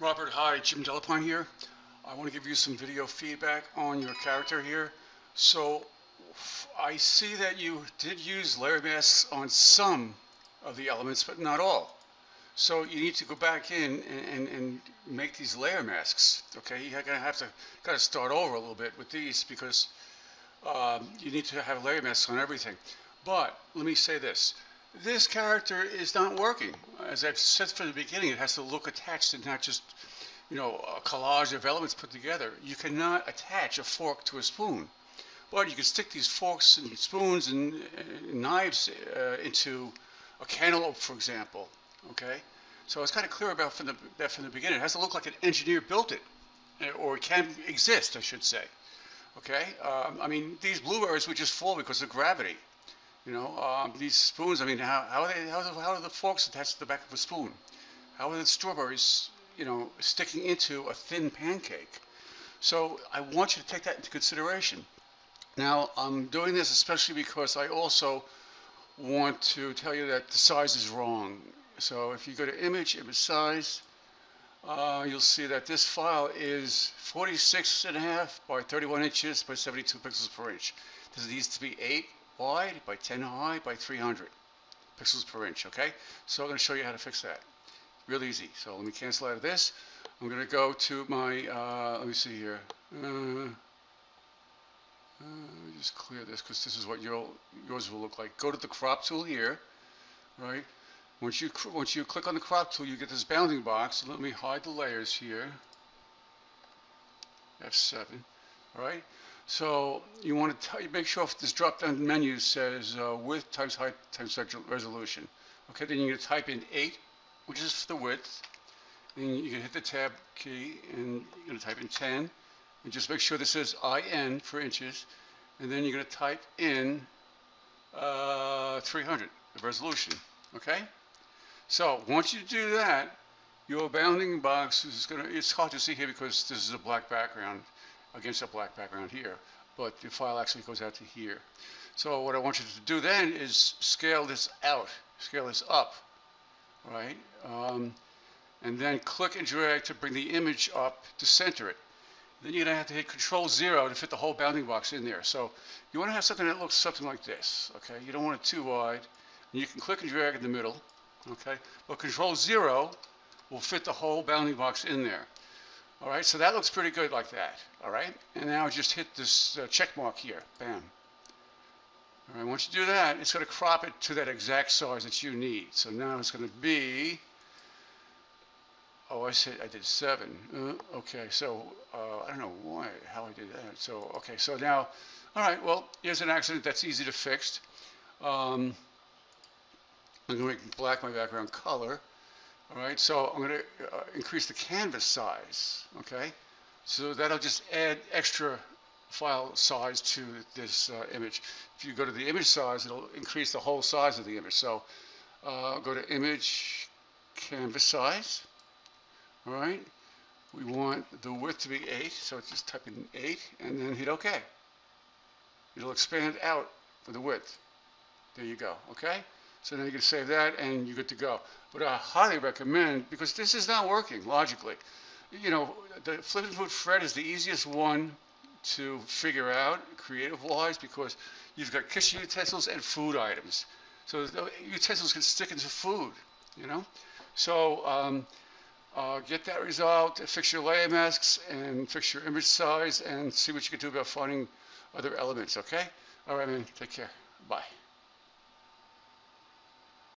Robert, hi, Jim Delapine here. I want to give you some video feedback on your character here. So I see that you did use layer masks on some of the elements, but not all. So you need to go back in and make these layer masks. Okay, you're gonna have to kind of start over a little bit with these because you need to have layer masks on everything. But let me say this. This character is not working. As I've said from the beginning, it has to look attached and not just, a collage of elements put together. You cannot attach a fork to a spoon. But you can stick these forks and spoons and knives into a cantaloupe, for example. Okay? So it's kind of clear about that from the beginning. It has to look like an engineer built it, or it can exist, I should say. Okay? I mean, these blueberries would just fall because of gravity. These spoons, I mean, how are the forks attached to the back of a spoon? How are the strawberries, sticking into a thin pancake? So I want you to take that into consideration. Now, I'm doing this especially because I also want to tell you that the size is wrong. So if you go to image size, you'll see that this file is 46.5 by 31 inches by 72 pixels per inch. This needs to be 8 wide by 10 high by 300 pixels per inch, okay? So I'm going to show you how to fix that. Real easy. So let me cancel out of this. I'm going to go to my, let me see here. Let me just clear this because this is what yours will look like. Go to the crop tool here, right? Once you click on the crop tool, you get this bounding box. Let me hide the layers here. F7, all right? So you want to make sure if this drop-down menu says width times height times resolution. Okay, then you're going to type in 8, which is the width. Then you can hit the tab key and you're going to type in 10. And just make sure this says IN for inches. And then you're going to type in 300, the resolution. Okay? So once you do that, your bounding box is going to, it's hard to see here because this is a black background against a black background here, but the file actually goes out to here. So what I want you to do then is scale this out, scale this up, right? And then click and drag to bring the image up to center it. Then you're going to have to hit Control-0 to fit the whole bounding box in there. So you want to have something that looks something like this, okay? You don't want it too wide. And you can click and drag in the middle, okay? But Control-0 will fit the whole bounding box in there. All right, so that looks pretty good like that. All right, and now just hit this check mark here. Bam. All right, once you do that, it's going to crop it to that exact size that you need. So now it's going to be, oh, I did 7. Okay, so I don't know how I did that. So, okay, so now, all right, well, here's an accident that's easy to fix. I'm going to make black my background color. All right, so I'm going to increase the canvas size, okay? So that'll just add extra file size to this image. If you go to the image size, it'll increase the whole size of the image. So go to image canvas size, all right? We want the width to be 8, so just type in 8 and then hit OK. It'll expand out for the width. There you go, okay? So now you can save that and you're good to go. But I highly recommend, because this is not working logically. The Flip and Food Fred is the easiest one to figure out creative-wise because you've got kitchen utensils and food items. So the utensils can stick into food, So get that resolved, fix your layer masks and fix your image size and see what you can do about finding other elements, okay? All right, man, take care. Bye.